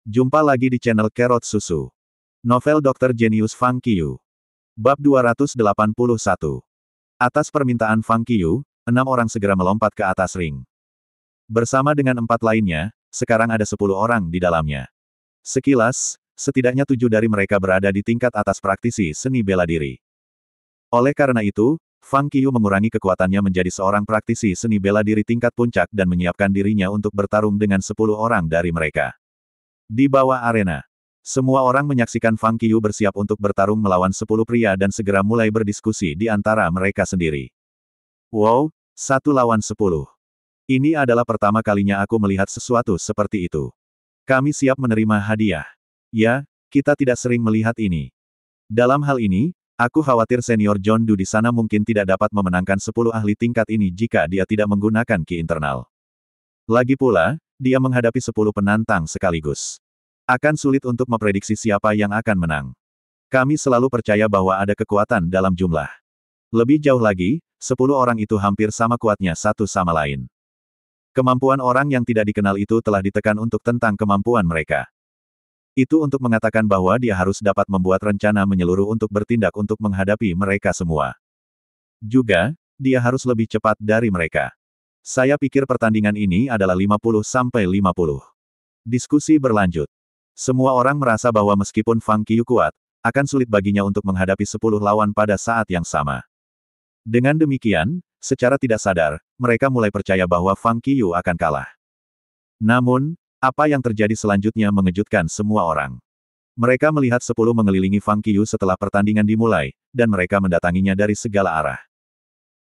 Jumpa lagi di channel Kerot Susu. Novel Dr. Genius Fang Qiyu. Bab 281. Atas permintaan Fang Qiyu, 6 orang segera melompat ke atas ring. Bersama dengan 4 lainnya, sekarang ada 10 orang di dalamnya. Sekilas, setidaknya 7 dari mereka berada di tingkat atas praktisi seni bela diri. Oleh karena itu, Fang Qiyu mengurangi kekuatannya menjadi seorang praktisi seni bela diri tingkat puncak dan menyiapkan dirinya untuk bertarung dengan 10 orang dari mereka. Di bawah arena, semua orang menyaksikan Fang Qiyu bersiap untuk bertarung melawan 10 pria dan segera mulai berdiskusi di antara mereka sendiri. Wow, 1 lawan 10. Ini adalah pertama kalinya aku melihat sesuatu seperti itu. Kami siap menerima hadiah. Ya, kita tidak sering melihat ini. Dalam hal ini, aku khawatir senior John Doe di sana mungkin tidak dapat memenangkan 10 ahli tingkat ini jika dia tidak menggunakan ki internal. Lagi pula, dia menghadapi 10 penantang sekaligus. Akan sulit untuk memprediksi siapa yang akan menang. Kami selalu percaya bahwa ada kekuatan dalam jumlah. Lebih jauh lagi, 10 orang itu hampir sama kuatnya satu sama lain. Kemampuan orang yang tidak dikenal itu telah ditekan untuk tentang kemampuan mereka. Itu untuk mengatakan bahwa dia harus dapat membuat rencana menyeluruh untuk bertindak untuk menghadapi mereka semua. Juga, dia harus lebih cepat dari mereka. Saya pikir pertandingan ini adalah 50-50. Diskusi berlanjut. Semua orang merasa bahwa meskipun Fang Qiyu kuat, akan sulit baginya untuk menghadapi 10 lawan pada saat yang sama. Dengan demikian, secara tidak sadar, mereka mulai percaya bahwa Fang Qiyu akan kalah. Namun, apa yang terjadi selanjutnya mengejutkan semua orang. Mereka melihat 10 mengelilingi Fang Qiyu setelah pertandingan dimulai, dan mereka mendatanginya dari segala arah.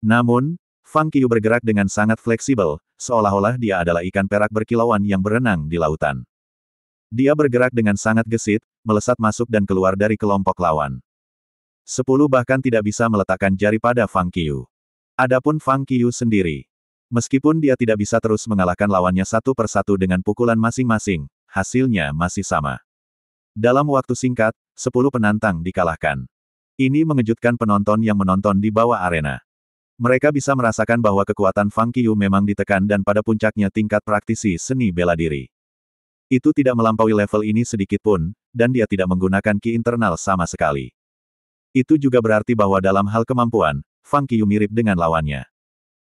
Namun, Fang Qiyu bergerak dengan sangat fleksibel, seolah-olah dia adalah ikan perak berkilauan yang berenang di lautan. Dia bergerak dengan sangat gesit, melesat masuk dan keluar dari kelompok lawan. 10 bahkan tidak bisa meletakkan jari pada Fang Qiyu. Adapun Fang Qiyu sendiri, meskipun dia tidak bisa terus mengalahkan lawannya satu persatu dengan pukulan masing-masing, hasilnya masih sama. Dalam waktu singkat, 10 penantang dikalahkan. Ini mengejutkan penonton yang menonton di bawah arena. Mereka bisa merasakan bahwa kekuatan Fang Qiyu memang ditekan dan pada puncaknya tingkat praktisi seni bela diri. Itu tidak melampaui level ini sedikit pun, dan dia tidak menggunakan ki internal sama sekali. Itu juga berarti bahwa dalam hal kemampuan, Fang Qiyu mirip dengan lawannya.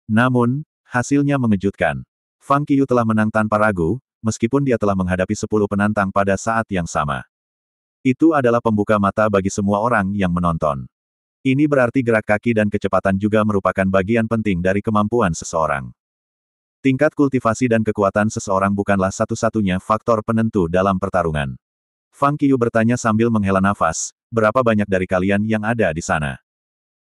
Namun, hasilnya mengejutkan. Fang Qiyu telah menang tanpa ragu, meskipun dia telah menghadapi 10 penantang pada saat yang sama. Itu adalah pembuka mata bagi semua orang yang menonton. Ini berarti gerak kaki dan kecepatan juga merupakan bagian penting dari kemampuan seseorang. Tingkat kultivasi dan kekuatan seseorang bukanlah satu-satunya faktor penentu dalam pertarungan. Fang Qiyu bertanya sambil menghela nafas, berapa banyak dari kalian yang ada di sana?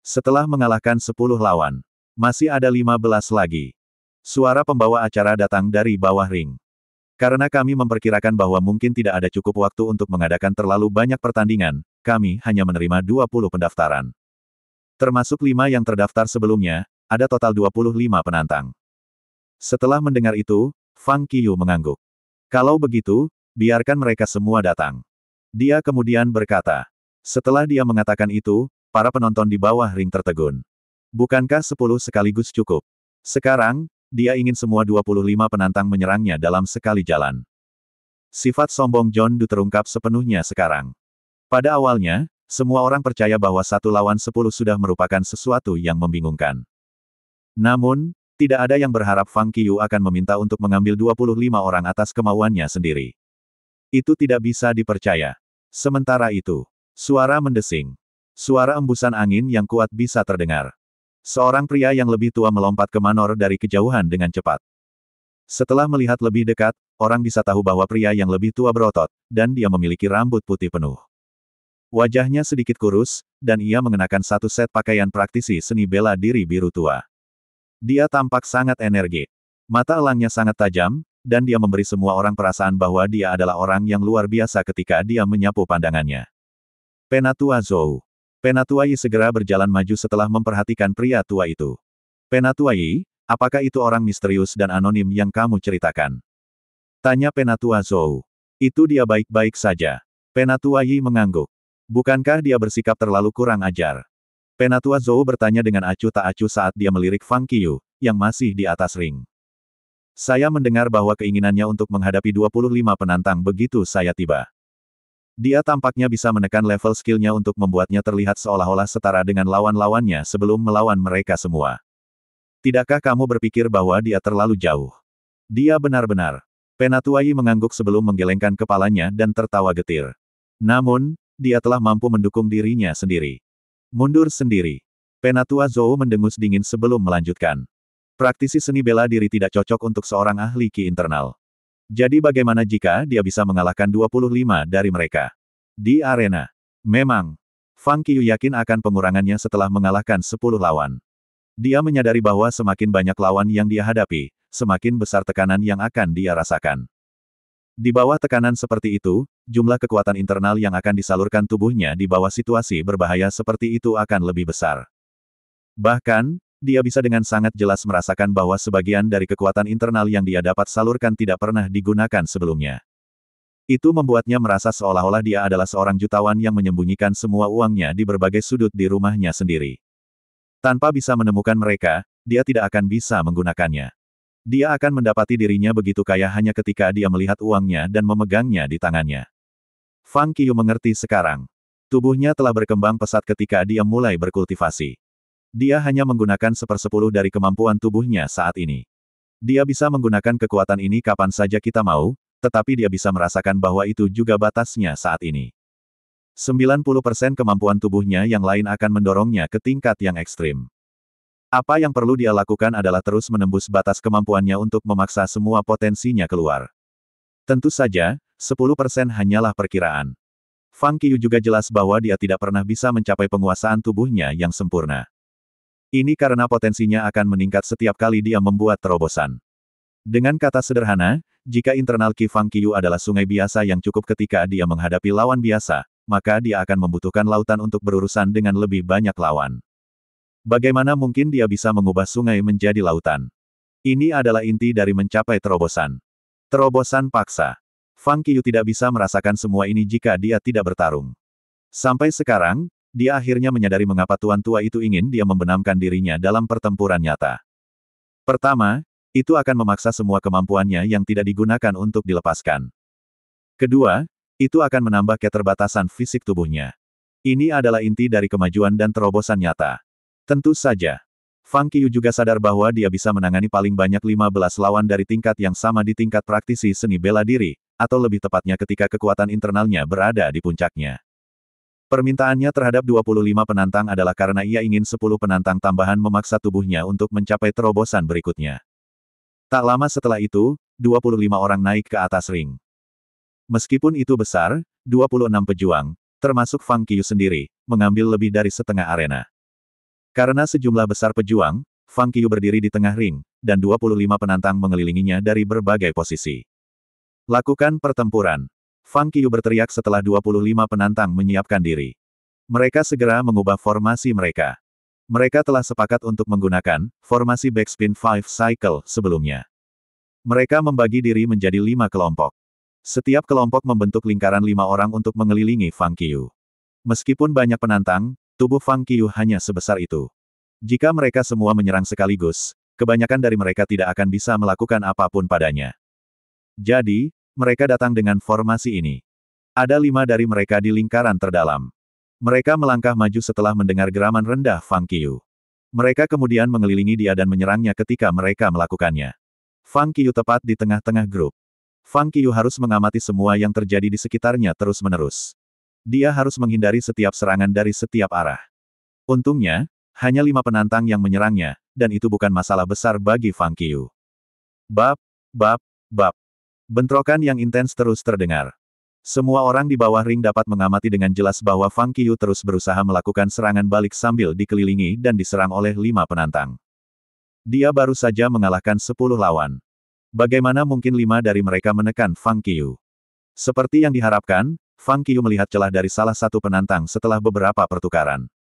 Setelah mengalahkan 10 lawan, masih ada 15 lagi. Suara pembawa acara datang dari bawah ring. Karena kami memperkirakan bahwa mungkin tidak ada cukup waktu untuk mengadakan terlalu banyak pertandingan, kami hanya menerima 20 pendaftaran. Termasuk 5 yang terdaftar sebelumnya, ada total 25 penantang. Setelah mendengar itu, Fang Qiyu mengangguk. Kalau begitu, biarkan mereka semua datang. Dia kemudian berkata. Setelah dia mengatakan itu, para penonton di bawah ring tertegun. Bukankah 10 sekaligus cukup? Sekarang, dia ingin semua 25 penantang menyerangnya dalam sekali jalan. Sifat sombong John Doe terungkap sepenuhnya sekarang. Pada awalnya, semua orang percaya bahwa 1 lawan 10 sudah merupakan sesuatu yang membingungkan. Namun, tidak ada yang berharap Fang Qiyu akan meminta untuk mengambil 25 orang atas kemauannya sendiri. Itu tidak bisa dipercaya. Sementara itu, suara mendesing. Suara embusan angin yang kuat bisa terdengar. Seorang pria yang lebih tua melompat ke Manor dari kejauhan dengan cepat. Setelah melihat lebih dekat, orang bisa tahu bahwa pria yang lebih tua berotot, dan dia memiliki rambut putih penuh. Wajahnya sedikit kurus, dan ia mengenakan satu set pakaian praktisi seni bela diri biru tua. Dia tampak sangat energik. Mata elangnya sangat tajam, dan dia memberi semua orang perasaan bahwa dia adalah orang yang luar biasa ketika dia menyapu pandangannya. Penatua Zhou. Penatua Yi segera berjalan maju setelah memperhatikan pria tua itu. Penatua Yi, apakah itu orang misterius dan anonim yang kamu ceritakan? Tanya Penatua Zhou. Itu dia baik-baik saja. Penatua Yi mengangguk. Bukankah dia bersikap terlalu kurang ajar? Penatua Zhou bertanya dengan acuh tak acuh saat dia melirik Fang Qiyu, yang masih di atas ring. Saya mendengar bahwa keinginannya untuk menghadapi 25 penantang begitu saya tiba. Dia tampaknya bisa menekan level skillnya untuk membuatnya terlihat seolah-olah setara dengan lawan-lawannya sebelum melawan mereka semua. Tidakkah kamu berpikir bahwa dia terlalu jauh? Dia benar-benar. Penatuai mengangguk sebelum menggelengkan kepalanya dan tertawa getir. Namun, dia telah mampu mendukung dirinya sendiri. Mundur sendiri. Penatua Zhou mendengus dingin sebelum melanjutkan. Praktisi seni bela diri tidak cocok untuk seorang ahli ki internal. Jadi bagaimana jika dia bisa mengalahkan 25 dari mereka? Di arena. Memang. Fang Qiyu yakin akan pengurangannya setelah mengalahkan 10 lawan. Dia menyadari bahwa semakin banyak lawan yang dia hadapi, semakin besar tekanan yang akan dia rasakan. Di bawah tekanan seperti itu, jumlah kekuatan internal yang akan disalurkan tubuhnya di bawah situasi berbahaya seperti itu akan lebih besar. Bahkan, dia bisa dengan sangat jelas merasakan bahwa sebagian dari kekuatan internal yang dia dapat salurkan tidak pernah digunakan sebelumnya. Itu membuatnya merasa seolah-olah dia adalah seorang jutawan yang menyembunyikan semua uangnya di berbagai sudut di rumahnya sendiri. Tanpa bisa menemukan mereka, dia tidak akan bisa menggunakannya. Dia akan mendapati dirinya begitu kaya hanya ketika dia melihat uangnya dan memegangnya di tangannya. Fang Qiyu mengerti sekarang. Tubuhnya telah berkembang pesat ketika dia mulai berkultivasi. Dia hanya menggunakan 1/10 dari kemampuan tubuhnya saat ini. Dia bisa menggunakan kekuatan ini kapan saja kita mau, tetapi dia bisa merasakan bahwa itu juga batasnya saat ini. 90% kemampuan tubuhnya yang lain akan mendorongnya ke tingkat yang ekstrim. Apa yang perlu dia lakukan adalah terus menembus batas kemampuannya untuk memaksa semua potensinya keluar. Tentu saja, 10% hanyalah perkiraan. Fang Qiyu juga jelas bahwa dia tidak pernah bisa mencapai penguasaan tubuhnya yang sempurna. Ini karena potensinya akan meningkat setiap kali dia membuat terobosan. Dengan kata sederhana, jika internal Qi Fang Qiyu adalah sungai biasa yang cukup ketika dia menghadapi lawan biasa, maka dia akan membutuhkan lautan untuk berurusan dengan lebih banyak lawan. Bagaimana mungkin dia bisa mengubah sungai menjadi lautan? Ini adalah inti dari mencapai terobosan. Terobosan paksa. Fang Qiyu tidak bisa merasakan semua ini jika dia tidak bertarung. Sampai sekarang, dia akhirnya menyadari mengapa tuan tua itu ingin dia membenamkan dirinya dalam pertempuran nyata. Pertama, itu akan memaksa semua kemampuannya yang tidak digunakan untuk dilepaskan. Kedua, itu akan menambah keterbatasan fisik tubuhnya. Ini adalah inti dari kemajuan dan terobosan nyata. Tentu saja. Fang Qiyu juga sadar bahwa dia bisa menangani paling banyak 15 lawan dari tingkat yang sama di tingkat praktisi seni bela diri, atau lebih tepatnya ketika kekuatan internalnya berada di puncaknya. Permintaannya terhadap 25 penantang adalah karena ia ingin 10 penantang tambahan memaksa tubuhnya untuk mencapai terobosan berikutnya. Tak lama setelah itu, 25 orang naik ke atas ring. Meskipun itu besar, 26 pejuang, termasuk Fang Qiyu sendiri, mengambil lebih dari setengah arena. Karena sejumlah besar pejuang, Fang Qiyu berdiri di tengah ring, dan 25 penantang mengelilinginya dari berbagai posisi. Lakukan pertempuran. Fang Qiyu berteriak setelah 25 penantang menyiapkan diri. Mereka segera mengubah formasi mereka. Mereka telah sepakat untuk menggunakan formasi backspin 5 cycle sebelumnya. Mereka membagi diri menjadi 5 kelompok. Setiap kelompok membentuk lingkaran 5 orang untuk mengelilingi Fang Qiyu. Meskipun banyak penantang, tubuh Fang Qiyu hanya sebesar itu. Jika mereka semua menyerang sekaligus, kebanyakan dari mereka tidak akan bisa melakukan apapun padanya. Jadi, mereka datang dengan formasi ini. Ada 5 dari mereka di lingkaran terdalam. Mereka melangkah maju setelah mendengar geraman rendah Fang Qiyu. Mereka kemudian mengelilingi dia dan menyerangnya ketika mereka melakukannya. Fang Qiyu tepat di tengah-tengah grup. Fang Qiyu harus mengamati semua yang terjadi di sekitarnya terus-menerus. Dia harus menghindari setiap serangan dari setiap arah. Untungnya, hanya 5 penantang yang menyerangnya, dan itu bukan masalah besar bagi Fang Qiyu. Bab. Bentrokan yang intens terus terdengar. Semua orang di bawah ring dapat mengamati dengan jelas bahwa Fang Qiyu terus berusaha melakukan serangan balik sambil dikelilingi dan diserang oleh 5 penantang. Dia baru saja mengalahkan 10 lawan. Bagaimana mungkin 5 dari mereka menekan Fang Qiyu? Seperti yang diharapkan, Fang Qiyu melihat celah dari salah satu penantang setelah beberapa pertukaran.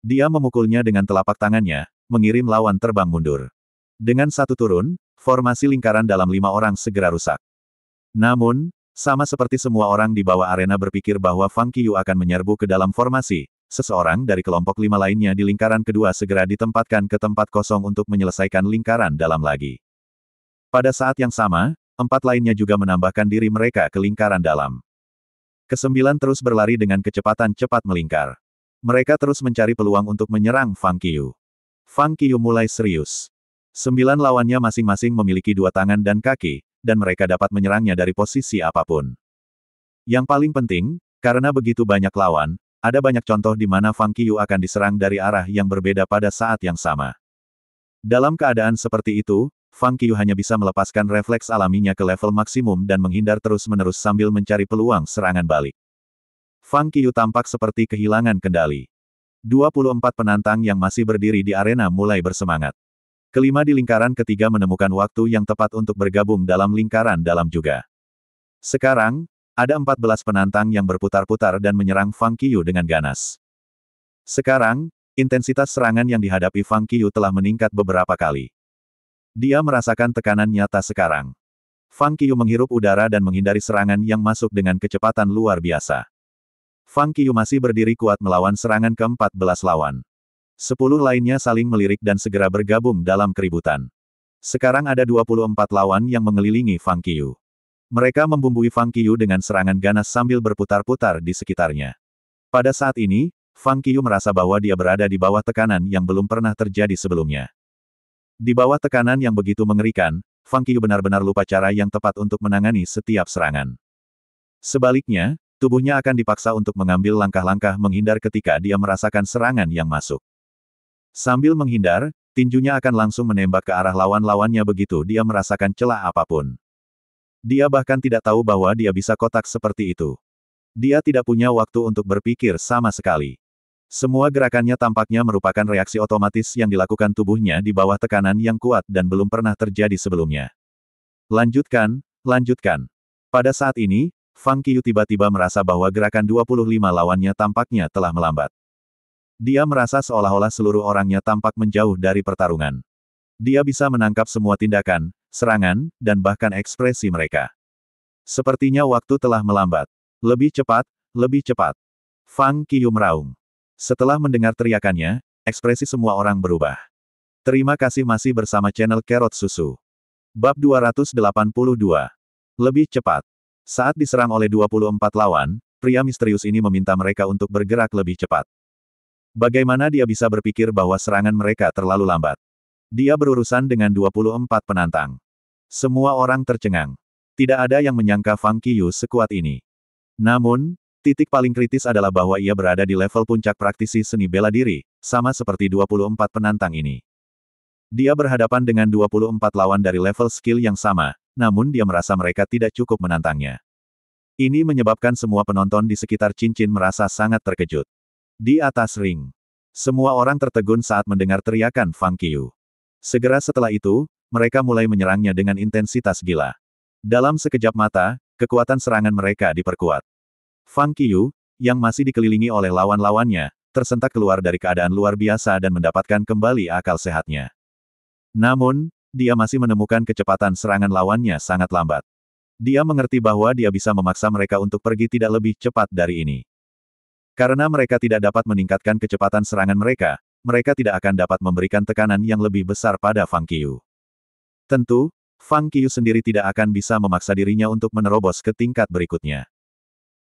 Dia memukulnya dengan telapak tangannya, mengirim lawan terbang mundur. Dengan satu turun, formasi lingkaran dalam 5 orang segera rusak. Namun, sama seperti semua orang di bawah arena berpikir bahwa Fang Qiyu akan menyerbu ke dalam formasi, seseorang dari kelompok 5 lainnya di lingkaran kedua segera ditempatkan ke tempat kosong untuk menyelesaikan lingkaran dalam lagi. Pada saat yang sama, 4 lainnya juga menambahkan diri mereka ke lingkaran dalam. Kesembilan terus berlari dengan kecepatan cepat melingkar. Mereka terus mencari peluang untuk menyerang Fang Qiu. Fang Qiu mulai serius. 9 lawannya masing-masing memiliki 2 tangan dan kaki, dan mereka dapat menyerangnya dari posisi apapun. Yang paling penting, karena begitu banyak lawan, ada banyak contoh di mana Fang Qiu akan diserang dari arah yang berbeda pada saat yang sama. Dalam keadaan seperti itu, Fang Qiu hanya bisa melepaskan refleks alaminya ke level maksimum dan menghindar terus-menerus sambil mencari peluang serangan balik. Fang Qiu tampak seperti kehilangan kendali. 24 penantang yang masih berdiri di arena mulai bersemangat. Kelima di lingkaran ketiga menemukan waktu yang tepat untuk bergabung dalam lingkaran dalam juga. Sekarang, ada 14 penantang yang berputar-putar dan menyerang Fang Qiu dengan ganas. Sekarang, intensitas serangan yang dihadapi Fang Qiu telah meningkat beberapa kali. Dia merasakan tekanan nyata sekarang. Fang Qiu menghirup udara dan menghindari serangan yang masuk dengan kecepatan luar biasa. Fang Qiu masih berdiri kuat melawan serangan ke-14 lawan. 10 lainnya saling melirik dan segera bergabung dalam keributan. Sekarang ada 24 lawan yang mengelilingi Fang Qiu. Mereka membumbui Fang Qiu dengan serangan ganas sambil berputar-putar di sekitarnya. Pada saat ini, Fang Qiu merasa bahwa dia berada di bawah tekanan yang belum pernah terjadi sebelumnya. Di bawah tekanan yang begitu mengerikan, Fang Qiu benar-benar lupa cara yang tepat untuk menangani setiap serangan. Sebaliknya, tubuhnya akan dipaksa untuk mengambil langkah-langkah menghindar ketika dia merasakan serangan yang masuk. Sambil menghindar, tinjunya akan langsung menembak ke arah lawan-lawannya begitu dia merasakan celah apapun. Dia bahkan tidak tahu bahwa dia bisa kotak seperti itu. Dia tidak punya waktu untuk berpikir sama sekali. Semua gerakannya tampaknya merupakan reaksi otomatis yang dilakukan tubuhnya di bawah tekanan yang kuat dan belum pernah terjadi sebelumnya. Lanjutkan, lanjutkan. Pada saat ini, Fang Qiu tiba-tiba merasa bahwa gerakan 25 lawannya tampaknya telah melambat. Dia merasa seolah-olah seluruh orangnya tampak menjauh dari pertarungan. Dia bisa menangkap semua tindakan, serangan, dan bahkan ekspresi mereka. Sepertinya waktu telah melambat. Lebih cepat, lebih cepat. Fang Qiu meraung. Setelah mendengar teriakannya, ekspresi semua orang berubah. Terima kasih masih bersama channel Carrot Susu. Bab 282. Lebih cepat. Saat diserang oleh 24 lawan, pria misterius ini meminta mereka untuk bergerak lebih cepat. Bagaimana dia bisa berpikir bahwa serangan mereka terlalu lambat? Dia berurusan dengan 24 penantang. Semua orang tercengang. Tidak ada yang menyangka Fang Qiu sekuat ini. Namun, titik paling kritis adalah bahwa ia berada di level puncak praktisi seni bela diri, sama seperti 24 penantang ini. Dia berhadapan dengan 24 lawan dari level skill yang sama, namun dia merasa mereka tidak cukup menantangnya. Ini menyebabkan semua penonton di sekitar cincin merasa sangat terkejut. Di atas ring, semua orang tertegun saat mendengar teriakan Fang Qiu. Segera setelah itu, mereka mulai menyerangnya dengan intensitas gila. Dalam sekejap mata, kekuatan serangan mereka diperkuat. Fang Qiu, yang masih dikelilingi oleh lawan-lawannya, tersentak keluar dari keadaan luar biasa dan mendapatkan kembali akal sehatnya. Namun, dia masih menemukan kecepatan serangan lawannya sangat lambat. Dia mengerti bahwa dia bisa memaksa mereka untuk pergi tidak lebih cepat dari ini. Karena mereka tidak dapat meningkatkan kecepatan serangan mereka, mereka tidak akan dapat memberikan tekanan yang lebih besar pada Fang Qiu. Tentu, Fang Qiu sendiri tidak akan bisa memaksa dirinya untuk menerobos ke tingkat berikutnya.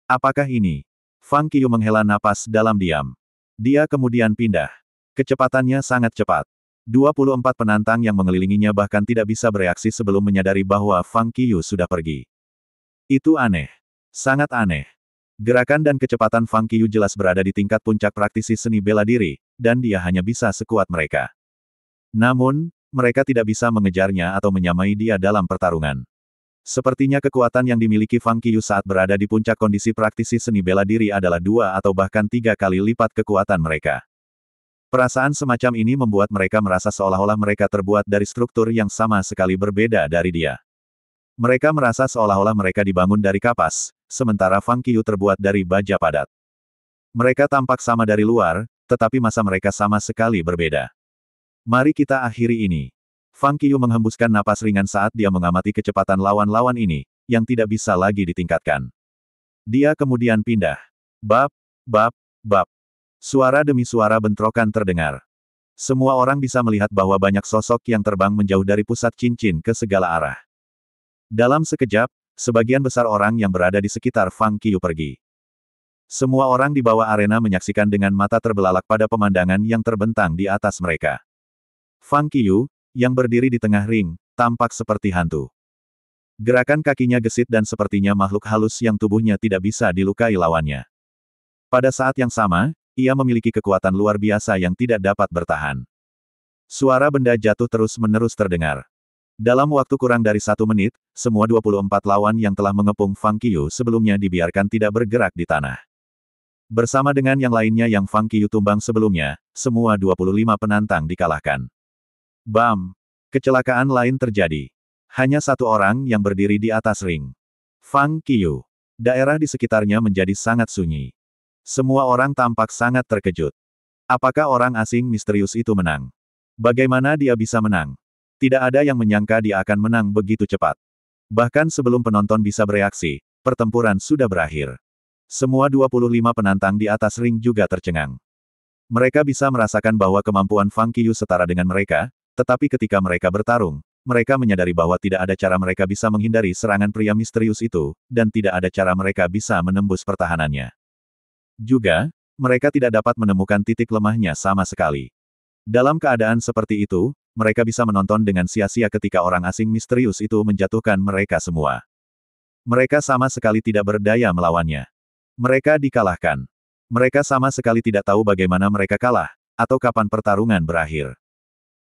Apakah ini? Fang Qiu menghela napas dalam diam. Dia kemudian pindah. Kecepatannya sangat cepat. 24 penantang yang mengelilinginya bahkan tidak bisa bereaksi sebelum menyadari bahwa Fang Qiu sudah pergi. Itu aneh. Sangat aneh. Gerakan dan kecepatan Fang Qiu jelas berada di tingkat puncak praktisi seni bela diri, dan dia hanya bisa sekuat mereka. Namun, mereka tidak bisa mengejarnya atau menyamai dia dalam pertarungan. Sepertinya kekuatan yang dimiliki Fang Qiu saat berada di puncak kondisi praktisi seni bela diri adalah 2 atau bahkan 3 kali lipat kekuatan mereka. Perasaan semacam ini membuat mereka merasa seolah-olah mereka terbuat dari struktur yang sama sekali berbeda dari dia. Mereka merasa seolah-olah mereka dibangun dari kapas, sementara Fang Qiu terbuat dari baja padat. Mereka tampak sama dari luar, tetapi masa mereka sama sekali berbeda. Mari kita akhiri ini. Fang Qiu menghembuskan napas ringan saat dia mengamati kecepatan lawan-lawan ini, yang tidak bisa lagi ditingkatkan. Dia kemudian pindah. Bab, bab, bab. Suara demi suara bentrokan terdengar. Semua orang bisa melihat bahwa banyak sosok yang terbang menjauh dari pusat cincin ke segala arah. Dalam sekejap, sebagian besar orang yang berada di sekitar Fang Qiu pergi. Semua orang di bawah arena menyaksikan dengan mata terbelalak pada pemandangan yang terbentang di atas mereka. Fang Qiu, yang berdiri di tengah ring, tampak seperti hantu. Gerakan kakinya gesit dan sepertinya makhluk halus yang tubuhnya tidak bisa dilukai lawannya. Pada saat yang sama, ia memiliki kekuatan luar biasa yang tidak dapat bertahan. Suara benda jatuh terus-menerus terdengar. Dalam waktu kurang dari 1 menit, semua 24 lawan yang telah mengepung Fang Qiu sebelumnya dibiarkan tidak bergerak di tanah. Bersama dengan yang lainnya yang Fang Qiu tumbang sebelumnya, semua 25 penantang dikalahkan. Bam! Kecelakaan lain terjadi. Hanya satu orang yang berdiri di atas ring. Fang Qiu. Daerah di sekitarnya menjadi sangat sunyi. Semua orang tampak sangat terkejut. Apakah orang asing misterius itu menang? Bagaimana dia bisa menang? Tidak ada yang menyangka dia akan menang begitu cepat. Bahkan sebelum penonton bisa bereaksi, pertempuran sudah berakhir. Semua 25 penantang di atas ring juga tercengang. Mereka bisa merasakan bahwa kemampuan Fang Qiu setara dengan mereka, tetapi ketika mereka bertarung, mereka menyadari bahwa tidak ada cara mereka bisa menghindari serangan pria misterius itu, dan tidak ada cara mereka bisa menembus pertahanannya. Juga, mereka tidak dapat menemukan titik lemahnya sama sekali. Dalam keadaan seperti itu, mereka bisa menonton dengan sia-sia ketika orang asing misterius itu menjatuhkan mereka semua. Mereka sama sekali tidak berdaya melawannya. Mereka dikalahkan. Mereka sama sekali tidak tahu bagaimana mereka kalah, atau kapan pertarungan berakhir.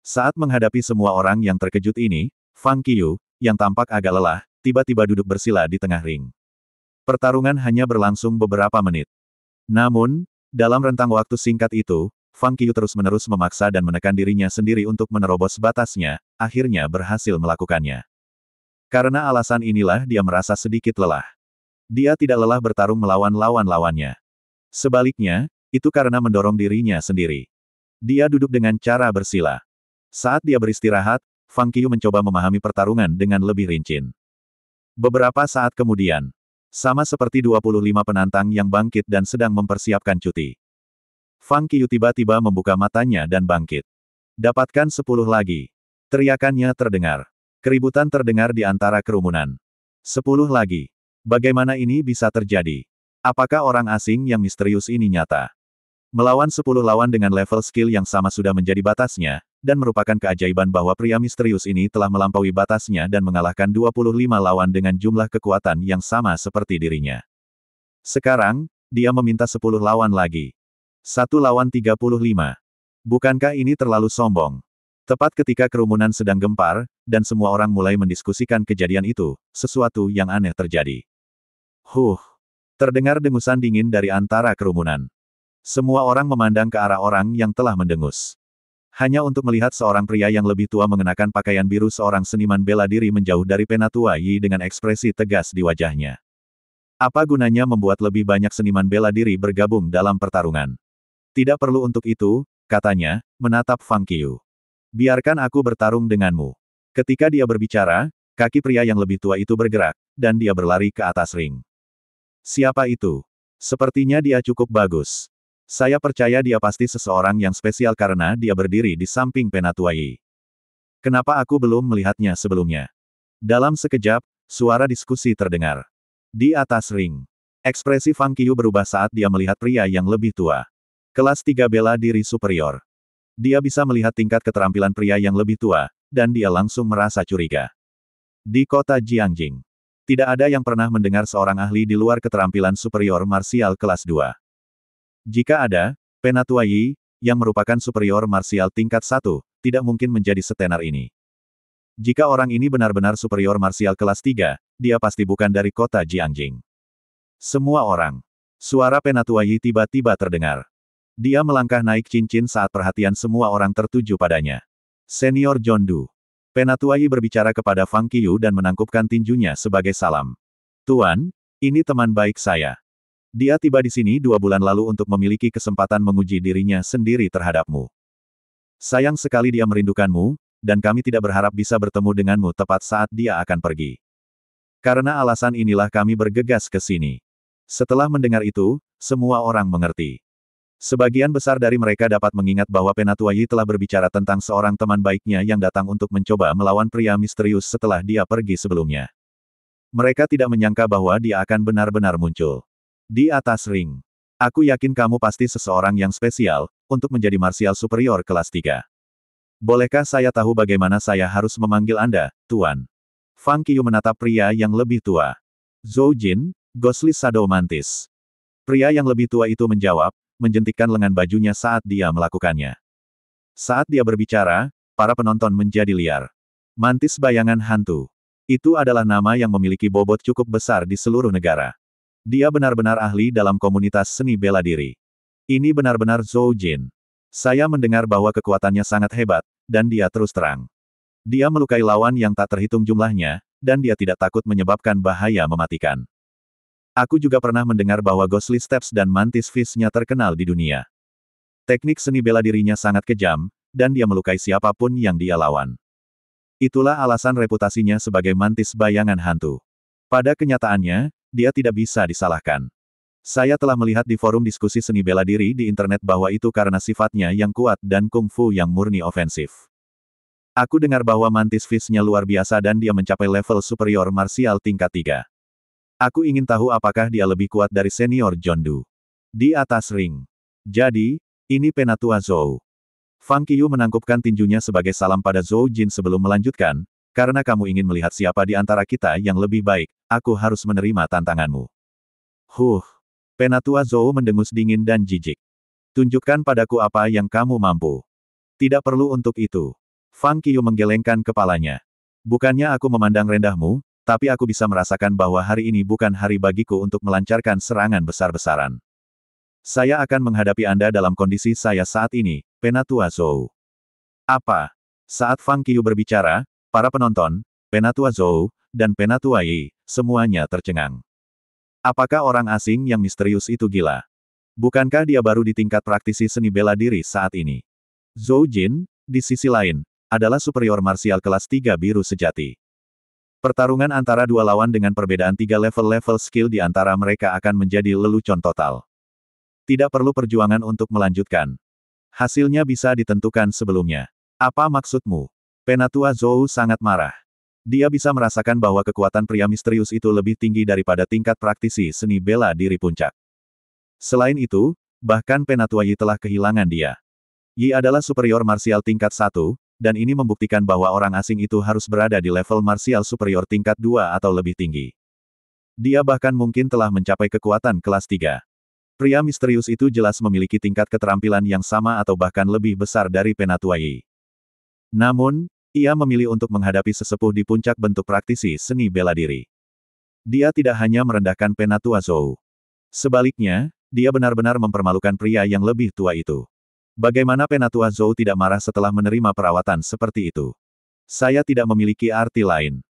Saat menghadapi semua orang yang terkejut ini, Fang Qiu, yang tampak agak lelah, tiba-tiba duduk bersila di tengah ring. Pertarungan hanya berlangsung beberapa menit. Namun, dalam rentang waktu singkat itu, Fang Qiu terus-menerus memaksa dan menekan dirinya sendiri untuk menerobos batasnya, akhirnya berhasil melakukannya. Karena alasan inilah dia merasa sedikit lelah. Dia tidak lelah bertarung melawan lawan-lawannya. Sebaliknya, itu karena mendorong dirinya sendiri. Dia duduk dengan cara bersila. Saat dia beristirahat, Fang Qiu mencoba memahami pertarungan dengan lebih rinci. Beberapa saat kemudian, sama seperti 25 penantang yang bangkit dan sedang mempersiapkan cuti. Fang Qiu tiba-tiba membuka matanya dan bangkit. Dapatkan 10 lagi. Teriakannya terdengar. Keributan terdengar di antara kerumunan. 10 lagi. Bagaimana ini bisa terjadi? Apakah orang asing yang misterius ini nyata? Melawan 10 lawan dengan level skill yang sama sudah menjadi batasnya, dan merupakan keajaiban bahwa pria misterius ini telah melampaui batasnya dan mengalahkan 25 lawan dengan jumlah kekuatan yang sama seperti dirinya. Sekarang, dia meminta 10 lawan lagi. 1 lawan 35. Bukankah ini terlalu sombong? Tepat ketika kerumunan sedang gempar, dan semua orang mulai mendiskusikan kejadian itu, sesuatu yang aneh terjadi. Terdengar dengusan dingin dari antara kerumunan. Semua orang memandang ke arah orang yang telah mendengus. Hanya untuk melihat seorang pria yang lebih tua mengenakan pakaian biru seorang seniman bela diri menjauh dari Penatua Yi dengan ekspresi tegas di wajahnya. Apa gunanya membuat lebih banyak seniman bela diri bergabung dalam pertarungan? Tidak perlu untuk itu, katanya, menatap Fang Qiu. Biarkan aku bertarung denganmu. Ketika dia berbicara, kaki pria yang lebih tua itu bergerak, dan dia berlari ke atas ring. Siapa itu? Sepertinya dia cukup bagus. Saya percaya dia pasti seseorang yang spesial karena dia berdiri di samping Penatua Yi. Kenapa aku belum melihatnya sebelumnya? Dalam sekejap, suara diskusi terdengar. Di atas ring. Ekspresi Fang Qiu berubah saat dia melihat pria yang lebih tua. Kelas 3 bela diri superior. Dia bisa melihat tingkat keterampilan pria yang lebih tua, dan dia langsung merasa curiga. Di kota Jiangjing, tidak ada yang pernah mendengar seorang ahli di luar keterampilan superior marsial kelas 2. Jika ada, Penatua Yi, yang merupakan superior marsial tingkat 1, tidak mungkin menjadi setenar ini. Jika orang ini benar-benar superior marsial kelas 3, dia pasti bukan dari kota Jiangjing. Semua orang. Suara Penatua Yi tiba-tiba terdengar. Dia melangkah naik cincin saat perhatian semua orang tertuju padanya. Senior John Du. Penatua Yi berbicara kepada Fang Qiu dan menangkupkan tinjunya sebagai salam. Tuan, ini teman baik saya. Dia tiba di sini 2 bulan lalu untuk memiliki kesempatan menguji dirinya sendiri terhadapmu. Sayang sekali dia merindukanmu, dan kami tidak berharap bisa bertemu denganmu tepat saat dia akan pergi. Karena alasan inilah kami bergegas ke sini. Setelah mendengar itu, semua orang mengerti. Sebagian besar dari mereka dapat mengingat bahwa Penatua Yi telah berbicara tentang seorang teman baiknya yang datang untuk mencoba melawan pria misterius setelah dia pergi sebelumnya. Mereka tidak menyangka bahwa dia akan benar-benar muncul di atas ring. Aku yakin kamu pasti seseorang yang spesial, untuk menjadi marsial superior kelas 3. Bolehkah saya tahu bagaimana saya harus memanggil Anda, Tuan? Fang Qiu menatap pria yang lebih tua. Zhou Jin, Ghostly Shadow Mantis. Pria yang lebih tua itu menjawab, menjentikkan lengan bajunya saat dia melakukannya. Saat dia berbicara, para penonton menjadi liar. Mantis bayangan hantu. Itu adalah nama yang memiliki bobot cukup besar di seluruh negara. Dia benar-benar ahli dalam komunitas seni bela diri. Ini benar-benar Zhou Jin. Saya mendengar bahwa kekuatannya sangat hebat, dan dia terus terang. Dia melukai lawan yang tak terhitung jumlahnya, dan dia tidak takut menyebabkan bahaya mematikan. Aku juga pernah mendengar bahwa Ghostly Steps dan Mantis Fist-nya terkenal di dunia. Teknik seni bela dirinya sangat kejam, dan dia melukai siapapun yang dia lawan. Itulah alasan reputasinya sebagai mantis bayangan hantu. Pada kenyataannya, dia tidak bisa disalahkan. Saya telah melihat di forum diskusi seni bela diri di internet bahwa itu karena sifatnya yang kuat dan kungfu yang murni ofensif. Aku dengar bahwa Mantis Fist-nya luar biasa dan dia mencapai level superior marsial tingkat 3. Aku ingin tahu apakah dia lebih kuat dari senior John Du di atas ring. Jadi, ini Penatua Zhou. Fang Qiu menangkupkan tinjunya sebagai salam pada Zhou Jin sebelum melanjutkan, karena kamu ingin melihat siapa di antara kita yang lebih baik, aku harus menerima tantanganmu. Penatua Zhou mendengus dingin dan jijik. Tunjukkan padaku apa yang kamu mampu. Tidak perlu untuk itu. Fang Qiu menggelengkan kepalanya. Bukannya aku memandang rendahmu, tapi aku bisa merasakan bahwa hari ini bukan hari bagiku untuk melancarkan serangan besar-besaran. Saya akan menghadapi Anda dalam kondisi saya saat ini, Penatua Zhou. Apa? Saat Fang Qiu berbicara, para penonton, Penatua Zhou, dan Penatua Yi, semuanya tercengang. Apakah orang asing yang misterius itu gila? Bukankah dia baru di tingkat praktisi seni bela diri saat ini? Zhou Jin, di sisi lain, adalah superior marsial kelas 3 biru sejati. Pertarungan antara dua lawan dengan perbedaan 3 level-level skill di antara mereka akan menjadi lelucon total. Tidak perlu perjuangan untuk melanjutkan. Hasilnya bisa ditentukan sebelumnya. Apa maksudmu? Penatua Zhou sangat marah. Dia bisa merasakan bahwa kekuatan pria misterius itu lebih tinggi daripada tingkat praktisi seni bela diri puncak. Selain itu, bahkan Penatua Yi telah kehilangan dia. Yi adalah superior marsial tingkat 1, dan ini membuktikan bahwa orang asing itu harus berada di level marsial superior tingkat 2 atau lebih tinggi. Dia bahkan mungkin telah mencapai kekuatan kelas 3. Pria misterius itu jelas memiliki tingkat keterampilan yang sama atau bahkan lebih besar dari Penatua Yi. Namun, ia memilih untuk menghadapi sesepuh di puncak bentuk praktisi seni bela diri. Dia tidak hanya merendahkan Penatua Zhou. Sebaliknya, dia benar-benar mempermalukan pria yang lebih tua itu. Bagaimana Penatua Zhou tidak marah setelah menerima perawatan seperti itu? Saya tidak memiliki arti lain.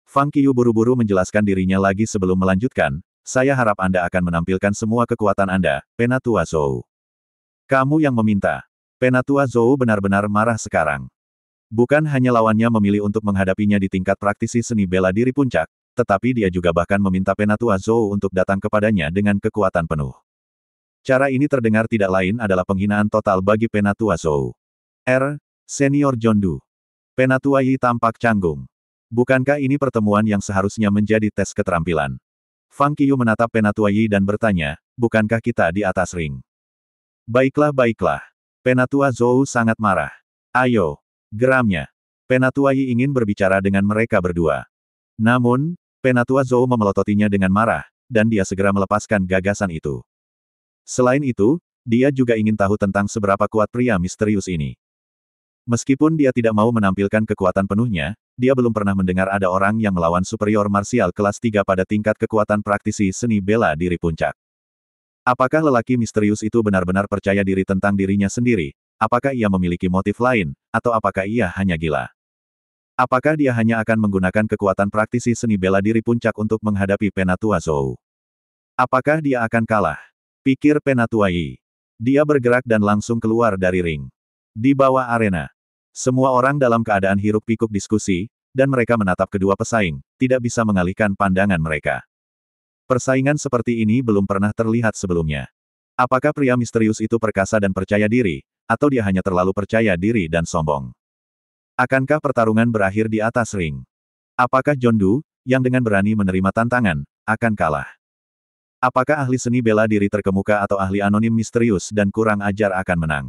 Fang Qiu buru-buru menjelaskan dirinya lagi sebelum melanjutkan, saya harap Anda akan menampilkan semua kekuatan Anda, Penatua Zhou. Kamu yang meminta. Penatua Zhou benar-benar marah sekarang. Bukan hanya lawannya memilih untuk menghadapinya di tingkat praktisi seni bela diri puncak, tetapi dia juga bahkan meminta Penatua Zhou untuk datang kepadanya dengan kekuatan penuh. Cara ini terdengar tidak lain adalah penghinaan total bagi Penatua Zhou. Senior John Du. Penatua Yi tampak canggung. Bukankah ini pertemuan yang seharusnya menjadi tes keterampilan? Fang Qiu menatap Penatua Yi dan bertanya, bukankah kita di atas ring? Baiklah baiklah. Penatua Zhou sangat marah. Ayo. Geramnya. Penatua Yi ingin berbicara dengan mereka berdua. Namun, Penatua Zhou memelototinya dengan marah, dan dia segera melepaskan gagasan itu. Selain itu, dia juga ingin tahu tentang seberapa kuat pria misterius ini. Meskipun dia tidak mau menampilkan kekuatan penuhnya, dia belum pernah mendengar ada orang yang melawan superior marsial kelas 3 pada tingkat kekuatan praktisi seni bela diri puncak. Apakah lelaki misterius itu benar-benar percaya diri tentang dirinya sendiri? Apakah ia memiliki motif lain, atau apakah ia hanya gila? Apakah dia hanya akan menggunakan kekuatan praktisi seni bela diri puncak untuk menghadapi Penatua Zhou? Apakah dia akan kalah? Pikir Penatua Yi. Dia bergerak dan langsung keluar dari ring. Di bawah arena, semua orang dalam keadaan hiruk-pikuk diskusi, dan mereka menatap kedua pesaing, tidak bisa mengalihkan pandangan mereka. Persaingan seperti ini belum pernah terlihat sebelumnya. Apakah pria misterius itu perkasa dan percaya diri, atau dia hanya terlalu percaya diri dan sombong? Akankah pertarungan berakhir di atas ring? Apakah John Doe, yang dengan berani menerima tantangan, akan kalah? Apakah ahli seni bela diri terkemuka atau ahli anonim misterius dan kurang ajar akan menang?